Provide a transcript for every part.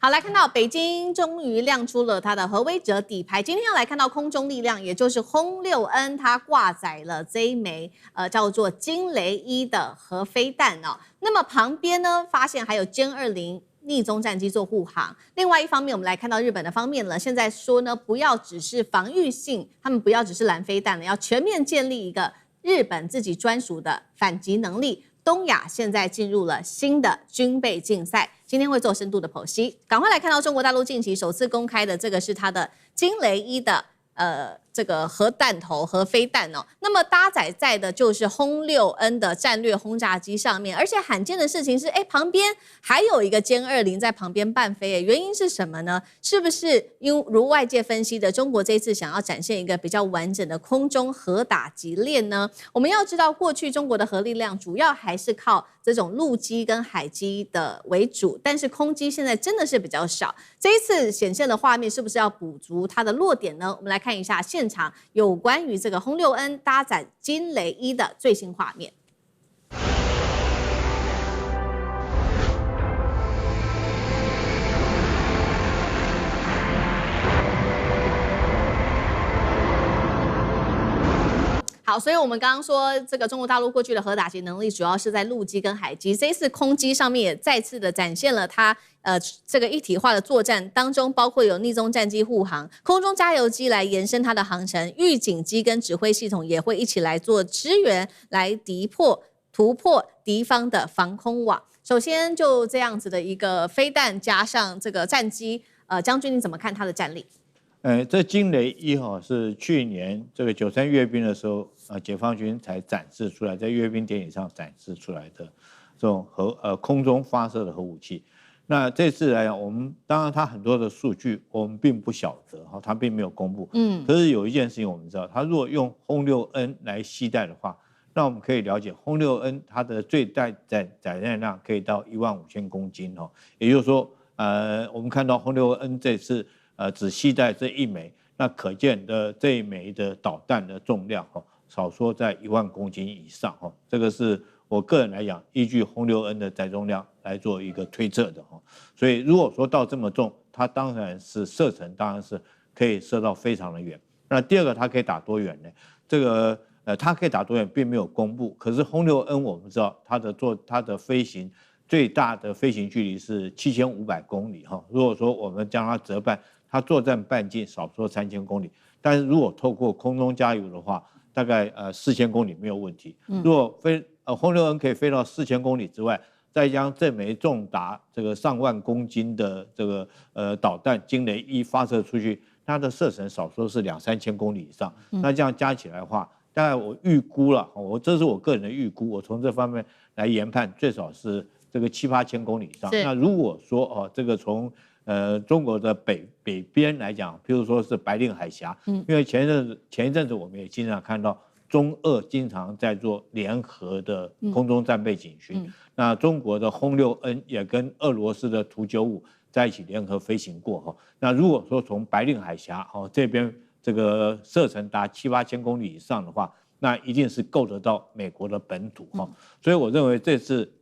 好，來看到北京終於亮出了它的核威懾底牌。今天要來看到空中力量，也就是轟6N，它掛載了這一枚叫做驚雷1的核飛彈哦。那麼旁邊呢，發現還有殲20逆蹤戰機做護航。另外一方面，我們來看到日本的方面了，現在說呢，不要只是防禦性，他們不要只是攔飛彈了，要全面建立一個日本自己專屬的反擊能力。東亞現在進入了新的軍備競賽，今天會做深度的剖析。趕快來看到中國大陸近期首次公開的這個是它的驚雷1的這個核彈頭、核飛彈哦。那麼搭載在的就是轟6N的戰略轟炸機上面，而且罕見的事情是，旁邊還有一個殲20在旁邊伴飛，原因是什麼呢？是不是如外界分析的，中國這一次想要展現一個比較完整的空中核打擊鏈呢？我們要知道，過去中國的核力量主要還是靠這種陸基跟海基的為主，但是空基現在真的是比較少。這一次顯現的畫面是不是要補足它的弱點呢？我們來看一下現場有關於這個轟6N搭載驚雷1的最新畫面。好，所以我們剛剛說，這個中國大陸過去的核打擊能力主要是在陸基跟海基，這一次空基上面也再次的展現了它這個一體化的作戰當中，包括有逆蹤戰機護航、空中加油機來延伸它的航程，預警機跟指揮系統也會一起來做支援，來突破敵方的防空網。首先就這樣子的一個飛彈加上這個戰機，將軍你怎麼看它的戰力？這驚雷1是去年這個93閱兵的時候，解放軍才展示出來，在閱兵典禮上展示出來的這種空中發射的核武器。那這次來講，我們當然它很多的數據我們並不曉得哈，它並沒有公布。可是有一件事情我們知道，它如果用轟6N來攜帶的話，那我們可以了解轟6N它的最大載彈量可以到15000公斤哈，也就是說，我們看到轟6N這次只攜帶這一枚，那可見的這一枚的導彈的重量少說在10000公斤以上哈，這個是我個人來講，依據轟6N的載重量來做一個推測的哈。所以如果說到這麼重，它當然是射程當然是可以射到非常的遠。那第二個，它可以打多遠呢？這個它可以打多遠並沒有公布，可是轟6N我們知道它的飛行最大的飛行距離是7500公里哈。如果說我們將它折半，它作戰半徑少說3000公里，但是如果透過空中加油的話，大概4000公里沒有問題。如果轟6N可以飛到4000公里之外，再將這枚重達這個上萬公斤的這個導彈驚雷1發射出去，它的射程少說是2-3000公里以上。那這樣加起來的話，大概我預估了，這是我個人的預估，我從這方面來研判，最少是這個7-8000公里以上。那如果說這個從中國的北邊來講，譬如說是白令海峽，因為前一陣子我們也經常看到中俄經常在做聯合的空中戰備警巡，那中國的轟6N也跟俄羅斯的圖95在一起聯合飛行過哈。那如果說從白令海峽這邊這個射程達7-8000公里以上的話，那一定是夠得到美國的本土哈。所以我認為這次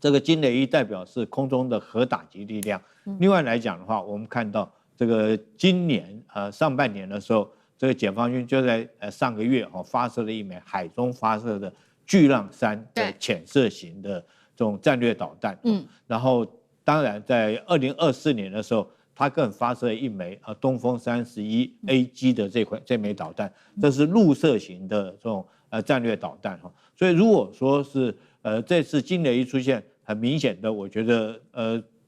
這個驚雷1代表是空中的核打擊力量。另外來講的話，我們看到這個今年上半年的時候，這個解放軍就在上個月發射了一枚海中發射的巨浪3的潛射型的這種戰略導彈。然後當然在2024年的時候，它更發射了一枚東風31AG 的這枚導彈，這是陸射型的這種戰略導彈哈。所以如果說是這次驚雷1出現，很明顯的，我覺得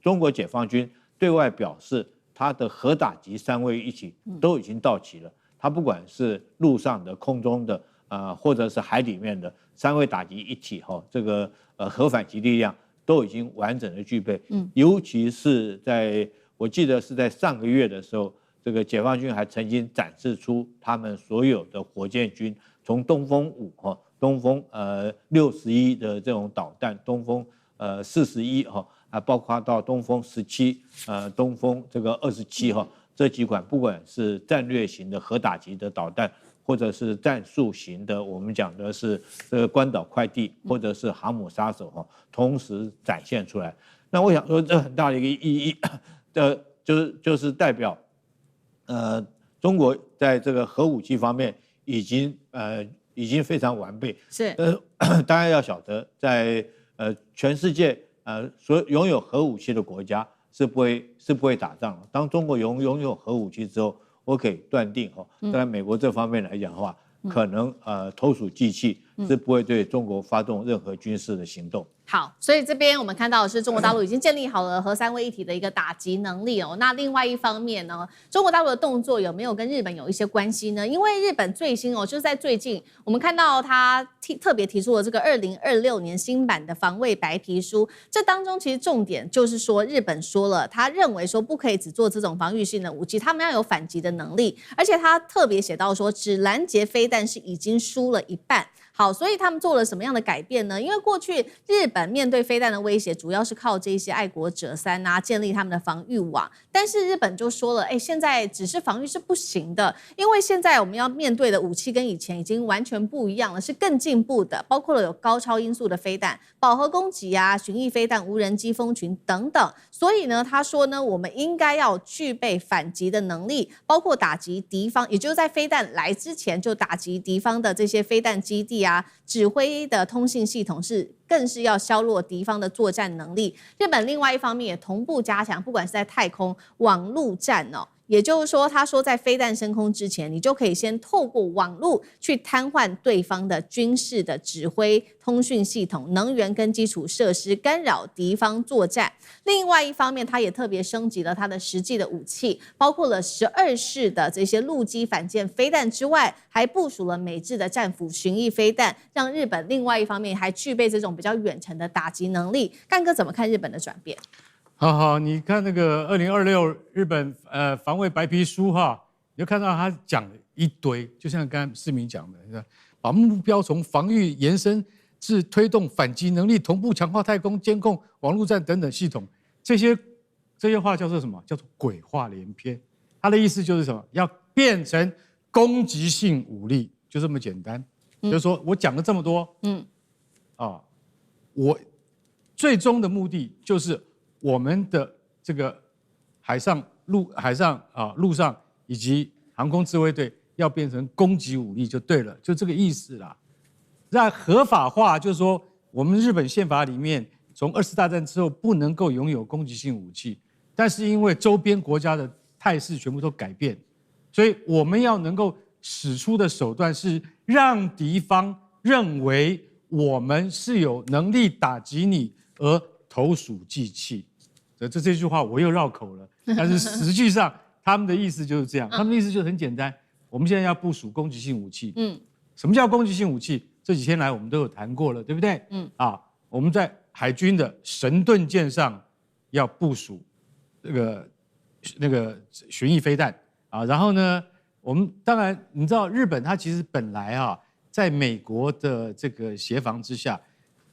中國解放軍對外表示，它的核打擊3位一體都已經到齊了。它不管是陸上的、空中的，或者是海裡面的3位打擊一體哈，這個核反擊力量都已經完整的具備。尤其是我記得是在上個月的時候，這個解放軍還曾經展示出他們所有的火箭軍，從東風5哈、東風61的這種導彈，東風41哈。包括到東風17，東風這個27哈，這幾款不管是戰略型的核打擊的導彈，或者是戰術型的，我們講的是這個關島快遞，或者是航母殺手哈，同時展現出來。那我想說，這很大的一個意義，就是代表，中國在這個核武器方面已經非常完備。是，大家要曉得，在全世界所有擁有核武器的國家是不會打仗的。當中國擁有核武器之後，我可以斷定在美國這方面來講的話，可能投鼠忌器，是不會對中國發動任何軍事的行動。好，所以這邊我們看到的是中國大陸已經建立好了核三位一體的一個打擊能力哦。那另外一方面呢，中國大陸的動作有沒有跟日本有一些關係呢？因為日本最新就是在最近，我們看到他特別提出了這個2026年新版的防衛白皮書。這當中其實重點就是說，日本說了，他認為說不可以只做這種防禦性的武器，他們要有反擊的能力。而且他特別寫到說，只攔截飛彈是已經輸了一半。好，所以他們做了什麼樣的改變呢？因為過去日本面對飛彈的威脅，主要是靠這些愛國者三建立他們的防禦網。但是日本就說了，現在只是防禦是不行的，因為現在我們要面對的武器跟以前已經完全不一樣了，是更進步的，包括了有高超音速的飛彈、飽和攻擊巡弋飛彈、無人機蜂群等等。所以呢，他說呢，我們應該要具備反擊的能力，包括打擊敵方，也就是在飛彈來之前就打擊敵方的這些飛彈基地指揮的通信系統更是要削弱敵方的作戰能力。日本另外一方面也同步加強，不管是在太空、網絡戰也就是說，他說在飛彈升空之前，你就可以先透過網絡去癱瘓對方的軍事的指揮、通訊系統、能源跟基礎設施，干擾敵方作戰。另外一方面，他也特別升級了他的實際的武器，包括了12式的這些陸基反艦飛彈之外，還部署了美制的戰斧巡弋飛彈，讓日本另外一方面還具備這種比較遠程的打擊能力。幹哥怎麼看日本的轉變？好，你看那個2026日本防衛白皮書你就看到他講了一堆，就像剛才世銘講的，把目標從防禦延伸至推動反擊能力，同步強化太空監控、網絡戰等等系統，這些話叫做什麼？叫做鬼話連篇。他的意思就是什麼？要變成攻擊性武力，就這麼簡單。就是說我講了這麼多，我最終的目的就是我們的這個海上、陸上以及航空自衛隊要變成攻擊武力就對了，就這個意思啦。那合法化就是說，我們日本憲法裡面從2次大戰之後不能夠擁有攻擊性武器，但是因為周邊國家的態勢全部都改變，所以我們要能夠使出的手段是讓敵方認為我們是有能力打擊你而投鼠忌器。這句話我又繞口了，但是實際上他們的意思就是這樣，他們的意思就很簡單，我們現在要部署攻擊性武器。什麼叫攻擊性武器？這幾天來我們都有談過了，對不對？我們在海軍的神盾艦上要部署那個巡弋飛彈然後呢，我們當然你知道日本它其實本來在美國的這個協防之下，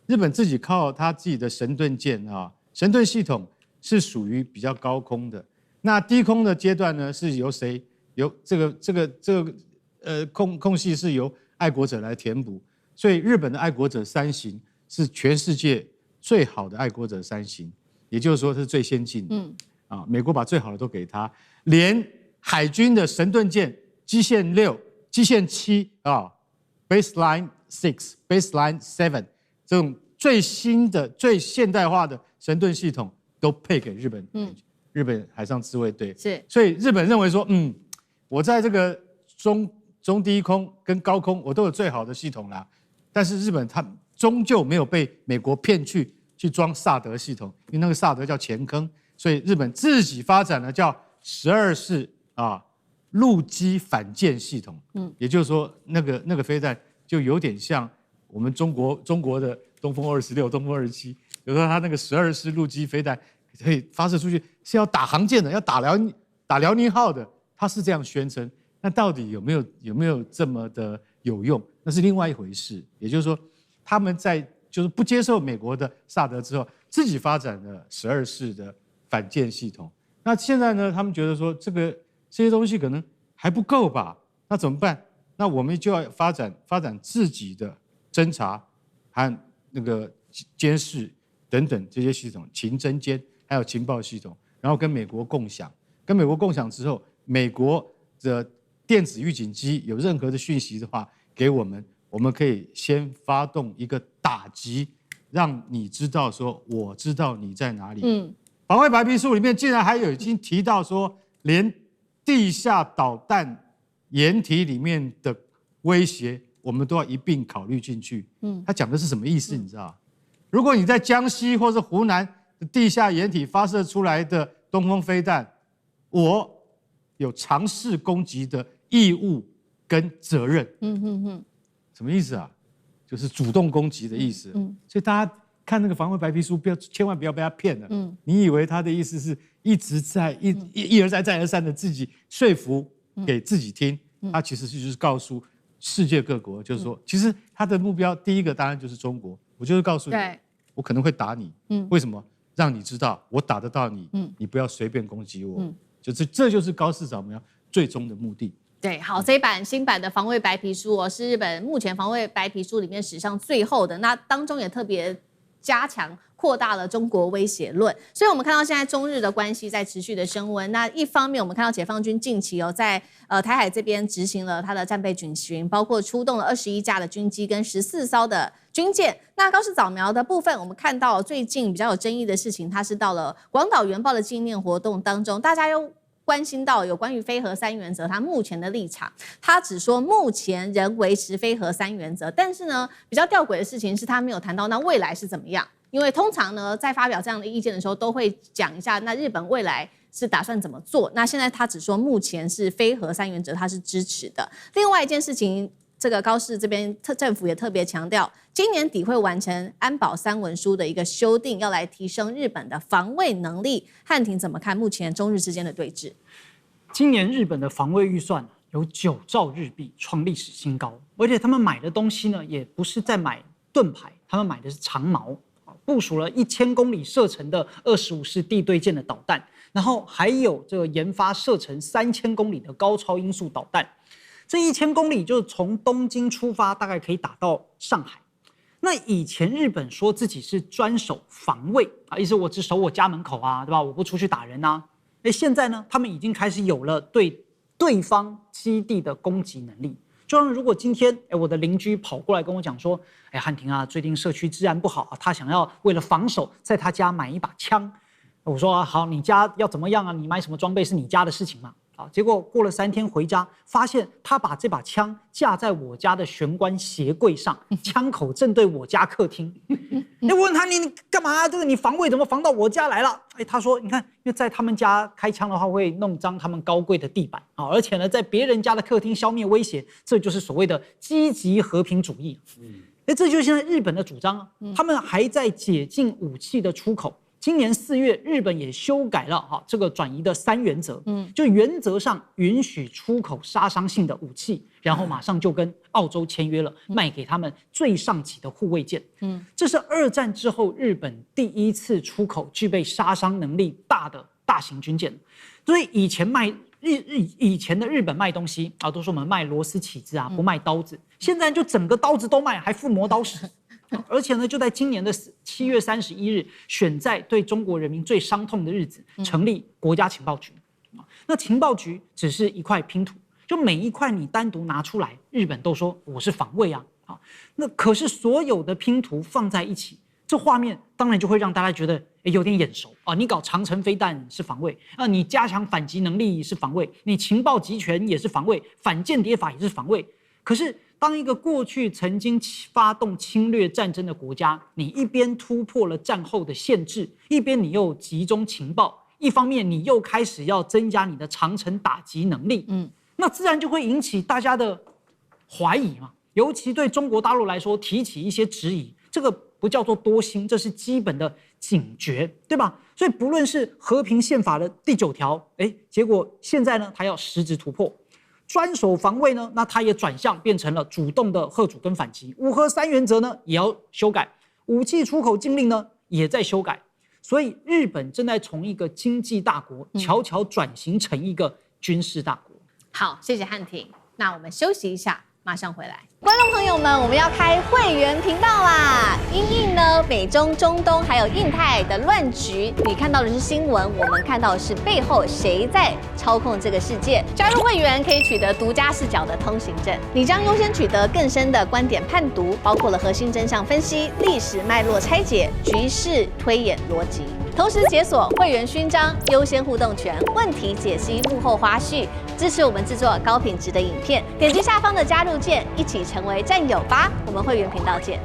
日本自己靠它自己的神盾艦神盾系統是屬於比較高空的，那低空的階段呢是由誰？由這個空隙是由愛國者來填補，所以日本的愛國者3型是全世界最好的愛國者3型，也就是說是最先進的。美國把最好的都給他，連海軍的神盾艦基線6、基線7Baseline 6、Baseline 7這種最新的、最現代化的神盾系統都配給日本。日本海上自衛隊是，所以日本認為說，我在這個中低空跟高空我都有最好的系統啦，但是日本它終究沒有被美國騙去裝薩德系統，因為那個薩德叫錢坑，所以日本自己發展了叫12式陸基反艦系統。也就是說那個飛彈就有點像我們中國的東風26、東風27，比如說它那個12式陸基飛彈可以發射出去是要打航艦的，要打遼寧號的，它是這樣宣稱。那到底有沒有這麼的有用？那是另外一回事。也就是說，他們在就是不接受美国的薩德之後，自己發展了12式的反艦系統。那現在呢，他們覺得說这些東西可能還不夠吧？那怎麼辦？那我們就要發展自己的偵察和那個監視等等這些系統，情偵監還有情報系統，然然後跟美國共享。跟美國共享之後，美國的電子預警機有任何的訊息的話，給我們，我們可以先發動一個打擊，讓你知道說我知道你在哪裡。防衛白皮書裡面竟然還有已經提到說，連地下導彈掩體裡面的威脅，我們都要一併考慮進去。他講的是什麼意思？你知道？如果你在江西或是湖南的地下掩體發射出來的東風飛彈，我有嘗試攻擊的義務跟責任。什麼意思啊？就是主動攻擊的意思。所以大家看那個防衛白皮書，千萬不要被他騙了。你以為他的意思是一直在一而再再而三的自己說服給自己聽，他其實就是告訴世界各國，就是說，其實他的目標第一個當然就是中國。我就是告訴你，我可能會打你。為什麼？讓你知道我打得到你，你不要隨便攻擊我。這就是高市早苗最終的目的。对，好，這一版新版的防衛白皮書是日本目前防衛白皮書裡面史上最後的，那當中也特別加強擴大了中國威脅論，所以我們看到現在中日的關係在持續的升溫。那一方面，我們看到解放軍近期在台海這邊執行了他的戰備警巡，包括出動了21架的軍機跟14艘的軍艦。那高市早苗的部分，我們看到最近比較有爭議的事情，它是到了廣島原爆的紀念活動當中，大家又關心到有關於非核三原則，他目前的立場，他只說目前仍維持非核三原則，但是呢，比較吊詭的事情是他沒有談到那未來是怎麼樣。因為通常呢，在發表這樣的意見的時候，都會講一下那日本未來是打算怎麼做。那現在他只說目前是非核三原則，他是支持的。另外一件事情，這個高市這邊政府也特別強調，今年底會完成安保3文書的一個修訂，要來提升日本的防衛能力。漢庭怎麼看目前中日之間的對峙？今年日本的防衛預算有9兆日幣，創歷史新高。而且他們買的東西呢，也不是在買盾牌，他們買的是長矛。部署了1000公里射程的25式地對艦的導彈，然後還有這個研發射程3000公里的高超音速導彈。這1000公里就是從東京出發，大概可以打到上海。那以前日本說自己是專守防衛啊，意思我只守我家門口啊，對吧？我不出去打人啊。現在呢，他們已經開始有了對對方基地的攻擊能力。就像如果今天我的鄰居跑過來跟我講說，漢庭啊，最近社區治安不好啊，他想要為了防守在他家買一把槍，我說好，你家要怎麼樣啊？你買什麼裝備是你家的事情嘛。啊，結果過了3天回家，發現他把這把槍架在我家的玄關鞋櫃上，槍口正對我家客廳。我問他你幹嘛？這個你防衛怎麼防到我家來了？他說你看，因為在他們家開槍的話會弄髒他們高貴的地板啊，而且呢，在別人家的客廳消滅威脅，這就是所謂的積極和平主義。這就是現在日本的主張啊，他們還在解禁武器的出口。今年4月，日本也修改了這個轉移的3原則，就原則上允許出口殺傷性的武器，然後馬上就跟澳洲簽約了，賣給他們最上級的護衛艦。這是2戰之後日本第一次出口具備殺傷能力大的大型軍艦。所以以前的日本賣東西啊，都說我們賣螺絲起子啊，不賣刀子。現在就整個刀子都賣，還附磨刀石。而且呢，就在今年的7月31日，選在對中國人民最傷痛的日子，成立國家情報局。那情報局只是一塊拼圖，就每一塊你單獨拿出來，日本都說我是防衛啊。那可是所有的拼圖放在一起，這畫面當然就會讓大家覺得有點眼熟啊。你搞長程飛彈是防衛啊，你加強反擊能力是防衛，你情報集權也是防衛，反間諜法也是防衛。可是當一個過去曾經發動侵略戰爭的國家，你一邊突破了戰後的限制，一邊你又集中情報，一方面你又開始要增加你的長程打擊能力，那自然就會引起大家的懷疑嘛。尤其對中國大陸來說，提起一些質疑，這個不叫做多心，這是基本的警覺，對吧？所以不論是和平憲法的第9條，結果現在呢，它要實質突破。專守防衛呢，那它也轉向變成了主動的嚇阻跟反擊。5核3原則呢也要修改，武器出口禁令呢也在修改。所以日本正在從一個經濟大國悄悄轉型成一個軍事大國。好，謝謝漢庭。那我們休息一下，馬上回來。觀眾朋友們，我們要開會員頻道啦！因應呢美中、中東還有印太的亂局，你看到的是新聞，我們看到的是背後誰在操控這個世界。加入會員可以取得獨家視角的通行證，你將優先取得更深的觀點判讀，包括了核心真相分析、歷史脈絡拆解、局勢推演邏輯。同時解鎖會員勳章、優先互動權、問題解析、幕後花絮，支持我們制作高品質的影片。點擊下方的加入鍵，一起成為戰友吧！我們會員頻道見。